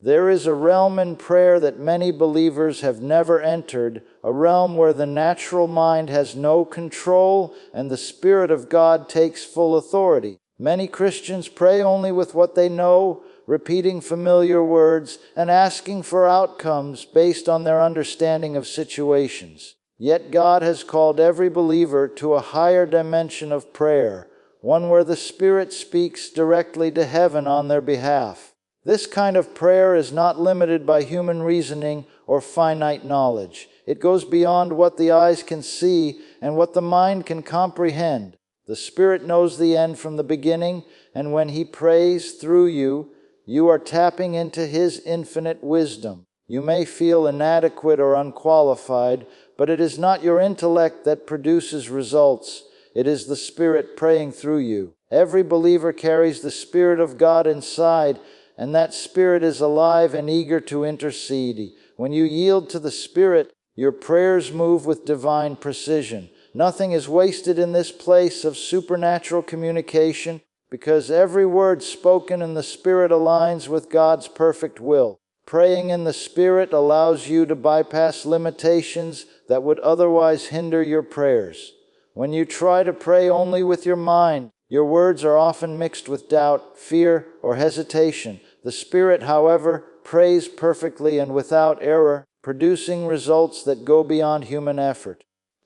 There is a realm in prayer that many believers have never entered, a realm where the natural mind has no control and the Spirit of God takes full authority. Many Christians pray only with what they know, repeating familiar words and asking for outcomes based on their understanding of situations. Yet God has called every believer to a higher dimension of prayer, one where the Spirit speaks directly to heaven on their behalf. This kind of prayer is not limited by human reasoning or finite knowledge. It goes beyond what the eyes can see and what the mind can comprehend. The Spirit knows the end from the beginning, and when He prays through you, you are tapping into His infinite wisdom. You may feel inadequate or unqualified, but it is not your intellect that produces results. It is the Spirit praying through you. Every believer carries the Spirit of God inside, and that Spirit is alive and eager to intercede. When you yield to the Spirit, your prayers move with divine precision. Nothing is wasted in this place of supernatural communication, because every word spoken in the Spirit aligns with God's perfect will. Praying in the Spirit allows you to bypass limitations that would otherwise hinder your prayers. When you try to pray only with your mind, your words are often mixed with doubt, fear, or hesitation. The Spirit, however, prays perfectly and without error, producing results that go beyond human effort.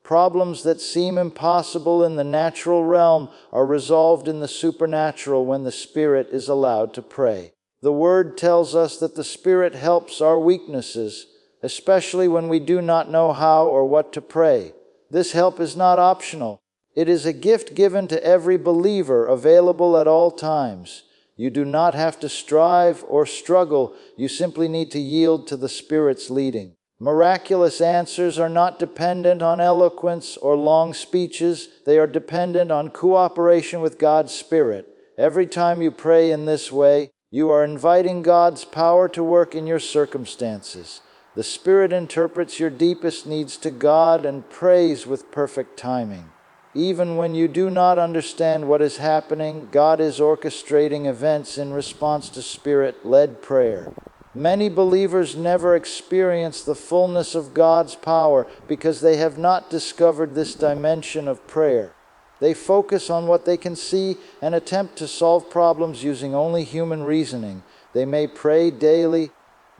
Problems that seem impossible in the natural realm are resolved in the supernatural when the Spirit is allowed to pray. The Word tells us that the Spirit helps our weaknesses, especially when we do not know how or what to pray. This help is not optional. It is a gift given to every believer, available at all times. You do not have to strive or struggle. You simply need to yield to the Spirit's leading. Miraculous answers are not dependent on eloquence or long speeches. They are dependent on cooperation with God's Spirit. Every time you pray in this way, you are inviting God's power to work in your circumstances. The Spirit interprets your deepest needs to God and prays with perfect timing. Even when you do not understand what is happening, God is orchestrating events in response to Spirit-led prayer. Many believers never experience the fullness of God's power because they have not discovered this dimension of prayer. They focus on what they can see and attempt to solve problems using only human reasoning. They may pray daily,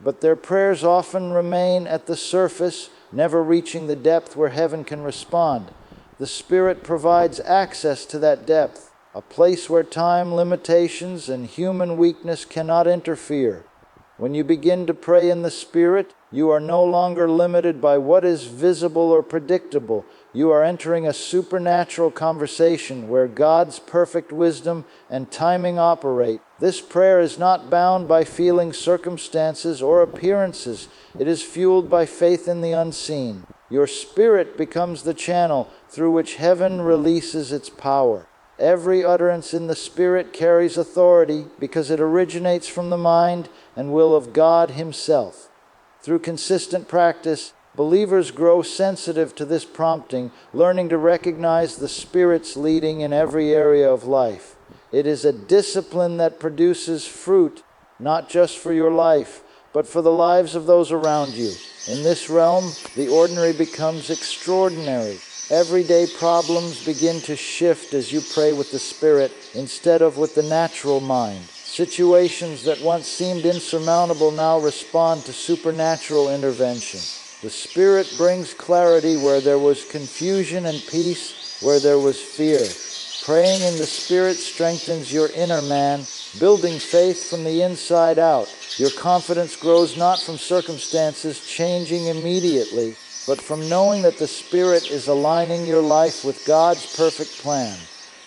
but their prayers often remain at the surface, never reaching the depth where heaven can respond. The Spirit provides access to that depth, a place where time limitations and human weakness cannot interfere. When you begin to pray in the Spirit, you are no longer limited by what is visible or predictable. You are entering a supernatural conversation where God's perfect wisdom and timing operate. This prayer is not bound by feelings, circumstances, or appearances. It is fueled by faith in the unseen. Your spirit becomes the channel through which heaven releases its power. Every utterance in the Spirit carries authority because it originates from the mind and will of God Himself. Through consistent practice, believers grow sensitive to this prompting, learning to recognize the Spirit's leading in every area of life. It is a discipline that produces fruit, not just for your life, but for the lives of those around you. In this realm, the ordinary becomes extraordinary. Everyday problems begin to shift as you pray with the Spirit instead of with the natural mind. Situations that once seemed insurmountable now respond to supernatural intervention. The Spirit brings clarity where there was confusion and peace where there was fear. Praying in the Spirit strengthens your inner man, building faith from the inside out. Your confidence grows not from circumstances changing immediately, but from knowing that the Spirit is aligning your life with God's perfect plan.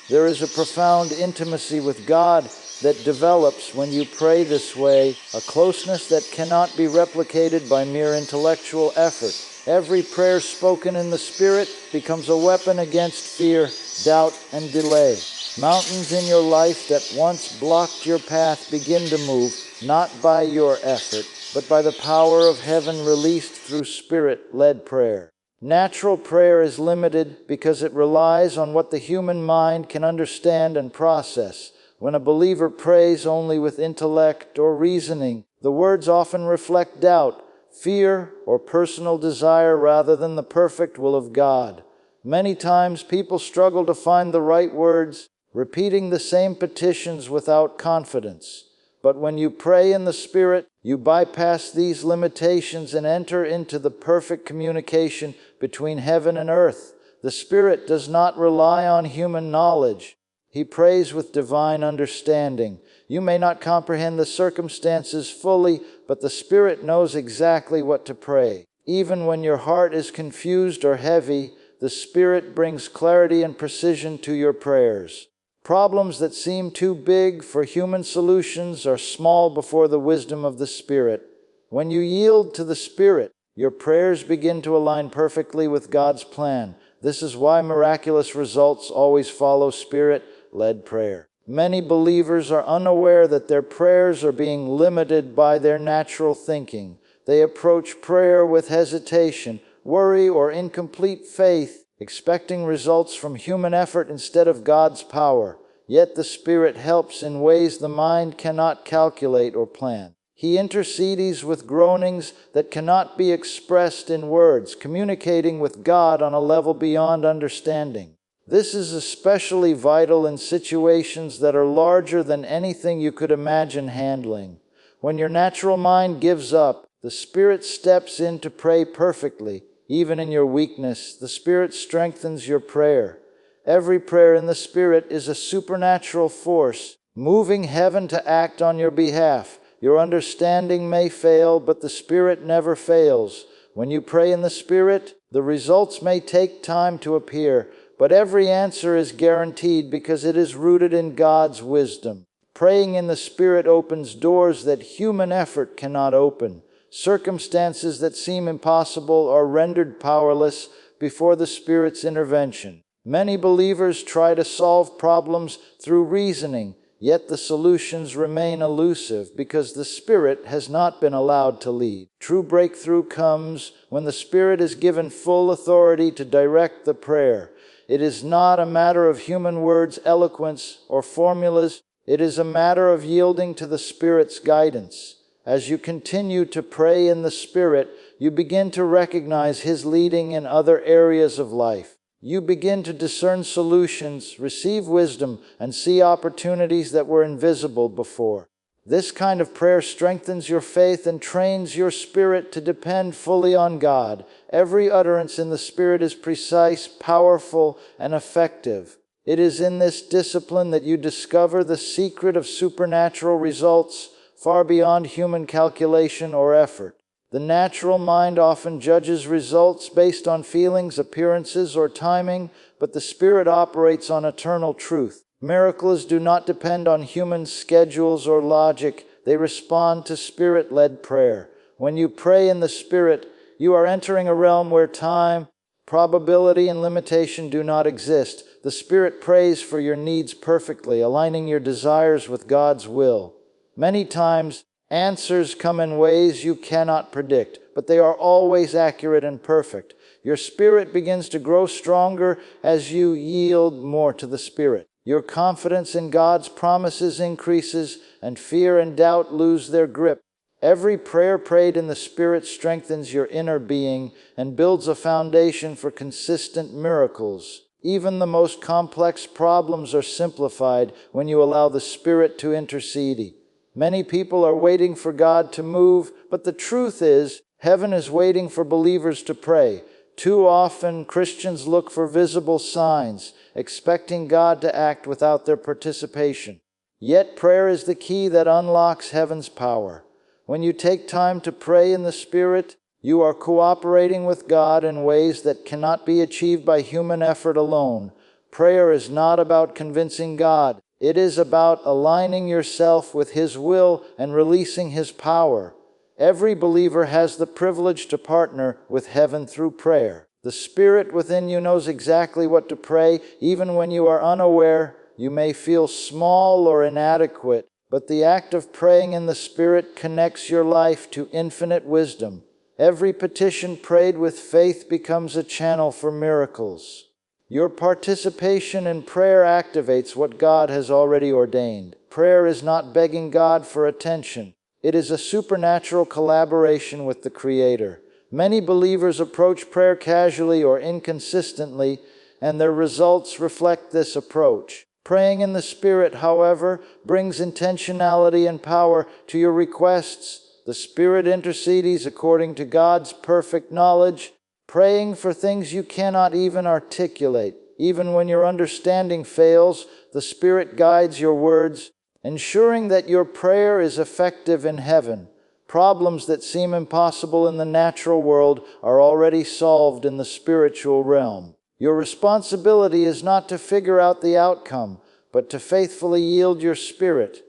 There is a profound intimacy with God that develops when you pray this way, a closeness that cannot be replicated by mere intellectual effort. Every prayer spoken in the Spirit becomes a weapon against fear, doubt, and delay. Mountains in your life that once blocked your path begin to move, not by your effort, but by the power of heaven released through Spirit-led prayer. Natural prayer is limited because it relies on what the human mind can understand and process. When a believer prays only with intellect or reasoning, The words often reflect doubt, fear, or personal desire rather than the perfect will of God. Many times people struggle to find the right words, repeating the same petitions without confidence. But when you pray in the Spirit, you bypass these limitations and enter into the perfect communication between heaven and earth. The Spirit does not rely on human knowledge. He prays with divine understanding. You may not comprehend the circumstances fully, but the Spirit knows exactly what to pray. Even when your heart is confused or heavy, the Spirit brings clarity and precision to your prayers. Problems that seem too big for human solutions are small before the wisdom of the Spirit. When you yield to the Spirit, your prayers begin to align perfectly with God's plan. This is why miraculous results always follow Spirit-led prayer. Many believers are unaware that their prayers are being limited by their natural thinking. They approach prayer with hesitation, worry, or incomplete faith, expecting results from human effort instead of God's power. Yet the Spirit helps in ways the mind cannot calculate or plan. He intercedes with groanings that cannot be expressed in words, communicating with God on a level beyond understanding. This is especially vital in situations that are larger than anything you could imagine handling. When your natural mind gives up, the Spirit steps in to pray perfectly. Even in your weakness, the Spirit strengthens your prayer. Every prayer in the Spirit is a supernatural force, moving heaven to act on your behalf. Your understanding may fail, but the Spirit never fails. When you pray in the Spirit, the results may take time to appear, but every answer is guaranteed because it is rooted in God's wisdom. Praying in the Spirit opens doors that human effort cannot open. Circumstances that seem impossible are rendered powerless before the Spirit's intervention. Many believers try to solve problems through reasoning, yet the solutions remain elusive because the Spirit has not been allowed to lead. True breakthrough comes when the Spirit is given full authority to direct the prayer. It is not a matter of human words, eloquence, or formulas. It is a matter of yielding to the Spirit's guidance. As you continue to pray in the Spirit, you begin to recognize His leading in other areas of life. You begin to discern solutions, receive wisdom, and see opportunities that were invisible before. This kind of prayer strengthens your faith and trains your spirit to depend fully on God. Every utterance in the Spirit is precise, powerful, and effective. It is in this discipline that you discover the secret of supernatural results far beyond human calculation or effort. The natural mind often judges results based on feelings, appearances, or timing, but the Spirit operates on eternal truth. Miracles do not depend on human schedules or logic. They respond to Spirit-led prayer. When you pray in the Spirit, you are entering a realm where time, probability, and limitation do not exist. The Spirit prays for your needs perfectly, aligning your desires with God's will. Many times, answers come in ways you cannot predict, but they are always accurate and perfect. Your spirit begins to grow stronger as you yield more to the Spirit. Your confidence in God's promises increases, and fear and doubt lose their grip. Every prayer prayed in the Spirit strengthens your inner being and builds a foundation for consistent miracles. Even the most complex problems are simplified when you allow the Spirit to intercede. Many people are waiting for God to move, but the truth is, heaven is waiting for believers to pray. Too often, Christians look for visible signs, expecting God to act without their participation. Yet prayer is the key that unlocks heaven's power. When you take time to pray in the Spirit, you are cooperating with God in ways that cannot be achieved by human effort alone. Prayer is not about convincing God. It is about aligning yourself with His will and releasing His power. Every believer has the privilege to partner with heaven through prayer. The Spirit within you knows exactly what to pray. Even when you are unaware, you may feel small or inadequate, but the act of praying in the Spirit connects your life to infinite wisdom. Every petition prayed with faith becomes a channel for miracles. Your participation in prayer activates what God has already ordained. Prayer is not begging God for attention. It is a supernatural collaboration with the Creator. Many believers approach prayer casually or inconsistently, and their results reflect this approach. Praying in the Spirit, however, brings intentionality and power to your requests. The Spirit intercedes according to God's perfect knowledge, praying for things you cannot even articulate. Even when your understanding fails, the Spirit guides your words, ensuring that your prayer is effective in heaven. Problems that seem impossible in the natural world are already solved in the spiritual realm. Your responsibility is not to figure out the outcome, but to faithfully yield your spirit.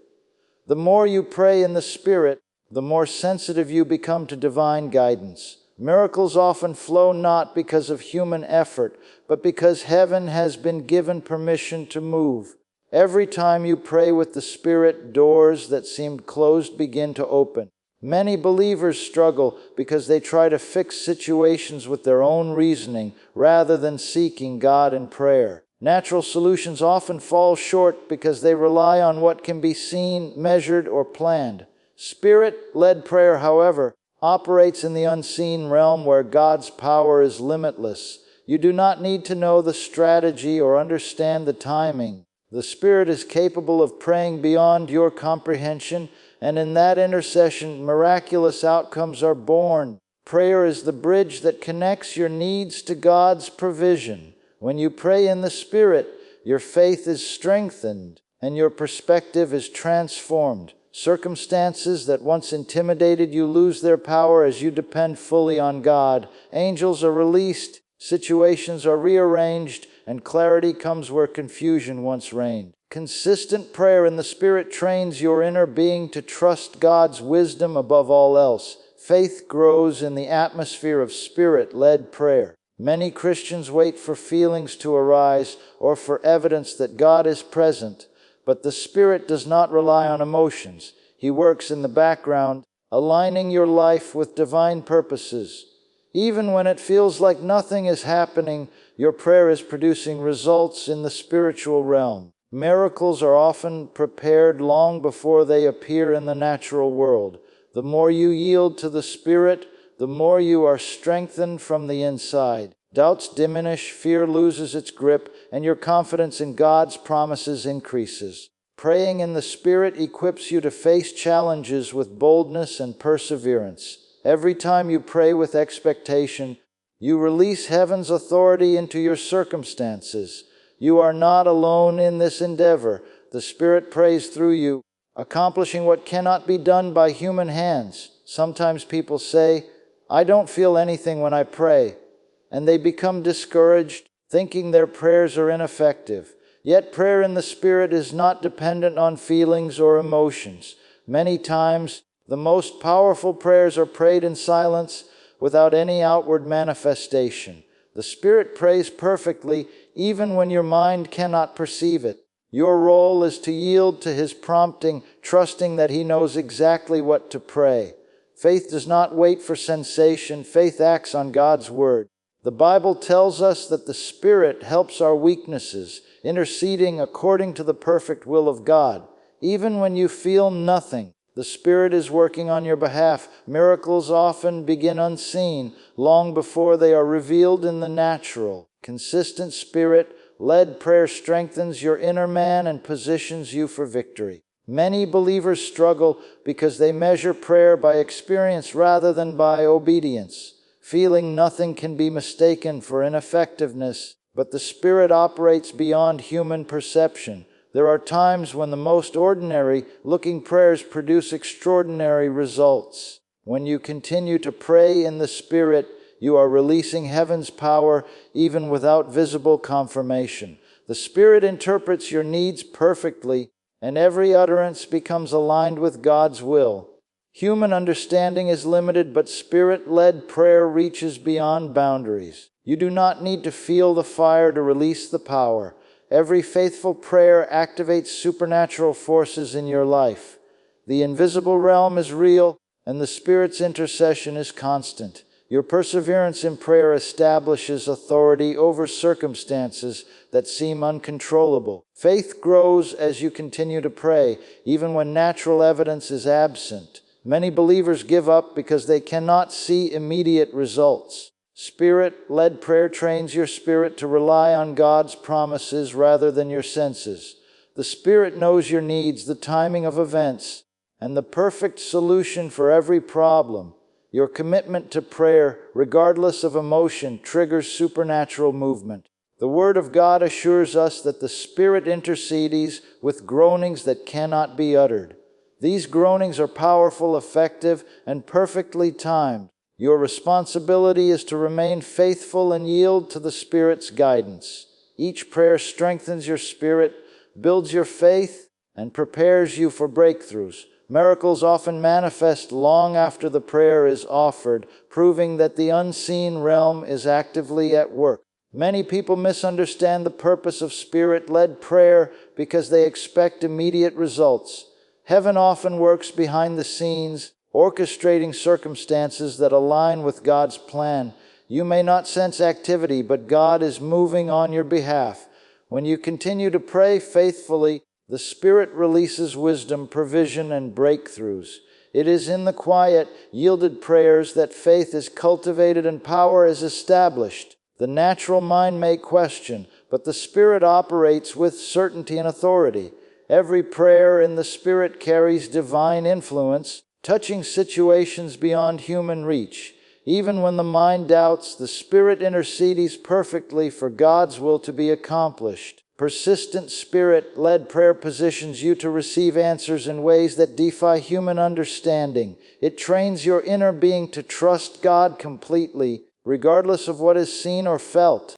The more you pray in the Spirit, the more sensitive you become to divine guidance. Miracles often flow not because of human effort, but because heaven has been given permission to move. Every time you pray with the Spirit, doors that seemed closed begin to open. Many believers struggle because they try to fix situations with their own reasoning rather than seeking God in prayer. Natural solutions often fall short because they rely on what can be seen, measured, or planned. Spirit-led prayer, however, operates in the unseen realm where God's power is limitless. You do not need to know the strategy or understand the timing. The Spirit is capable of praying beyond your comprehension, and in that intercession, miraculous outcomes are born. Prayer is the bridge that connects your needs to God's provision. When you pray in the Spirit, your faith is strengthened and your perspective is transformed. Circumstances that once intimidated you lose their power as you depend fully on God. Angels are released, situations are rearranged, and clarity comes where confusion once reigned. Consistent prayer in the Spirit trains your inner being to trust God's wisdom above all else. Faith grows in the atmosphere of Spirit-led prayer. Many Christians wait for feelings to arise or for evidence that God is present, but the Spirit does not rely on emotions. He works in the background, aligning your life with divine purposes. Even when it feels like nothing is happening, your prayer is producing results in the spiritual realm. Miracles are often prepared long before they appear in the natural world. The more you yield to the Spirit, the more you are strengthened from the inside. Doubts diminish, fear loses its grip, and your confidence in God's promises increases. Praying in the Spirit equips you to face challenges with boldness and perseverance. Every time you pray with expectation, you release heaven's authority into your circumstances. You are not alone in this endeavor. The Spirit prays through you, accomplishing what cannot be done by human hands. Sometimes people say, "I don't feel anything when I pray," and they become discouraged, thinking their prayers are ineffective. Yet prayer in the Spirit is not dependent on feelings or emotions. Many times, the most powerful prayers are prayed in silence without any outward manifestation. The Spirit prays perfectly even when your mind cannot perceive it. Your role is to yield to His prompting, trusting that He knows exactly what to pray. Faith does not wait for sensation. Faith acts on God's Word. The Bible tells us that the Spirit helps our weaknesses, interceding according to the perfect will of God. Even when you feel nothing, the Spirit is working on your behalf. Miracles often begin unseen, long before they are revealed in the natural. Consistent Spirit-led prayer strengthens your inner man and positions you for victory. Many believers struggle because they measure prayer by experience rather than by obedience. Feeling nothing can be mistaken for ineffectiveness, but the Spirit operates beyond human perception. There are times when the most ordinary-looking prayers produce extraordinary results. When you continue to pray in the Spirit, you are releasing heaven's power even without visible confirmation. The Spirit interprets your needs perfectly, and every utterance becomes aligned with God's will. Human understanding is limited, but Spirit-led prayer reaches beyond boundaries. You do not need to feel the fire to release the power. Every faithful prayer activates supernatural forces in your life. The invisible realm is real, and the Spirit's intercession is constant. Your perseverance in prayer establishes authority over circumstances that seem uncontrollable. Faith grows as you continue to pray, even when natural evidence is absent. Many believers give up because they cannot see immediate results. Spirit-led prayer trains your spirit to rely on God's promises rather than your senses. The Spirit knows your needs, the timing of events, and the perfect solution for every problem. Your commitment to prayer, regardless of emotion, triggers supernatural movement. The Word of God assures us that the Spirit intercedes with groanings that cannot be uttered. These groanings are powerful, effective, and perfectly timed. Your responsibility is to remain faithful and yield to the Spirit's guidance. Each prayer strengthens your spirit, builds your faith, and prepares you for breakthroughs. Miracles often manifest long after the prayer is offered, proving that the unseen realm is actively at work. Many people misunderstand the purpose of Spirit-led prayer because they expect immediate results. Heaven often works behind the scenes, orchestrating circumstances that align with God's plan. You may not sense activity, but God is moving on your behalf. When you continue to pray faithfully, the Spirit releases wisdom, provision, and breakthroughs. It is in the quiet, yielded prayers that faith is cultivated and power is established. The natural mind may question, but the Spirit operates with certainty and authority. Every prayer in the Spirit carries divine influence, touching situations beyond human reach. Even when the mind doubts, the Spirit intercedes perfectly for God's will to be accomplished. Persistent Spirit-led prayer positions you to receive answers in ways that defy human understanding. It trains your inner being to trust God completely, regardless of what is seen or felt.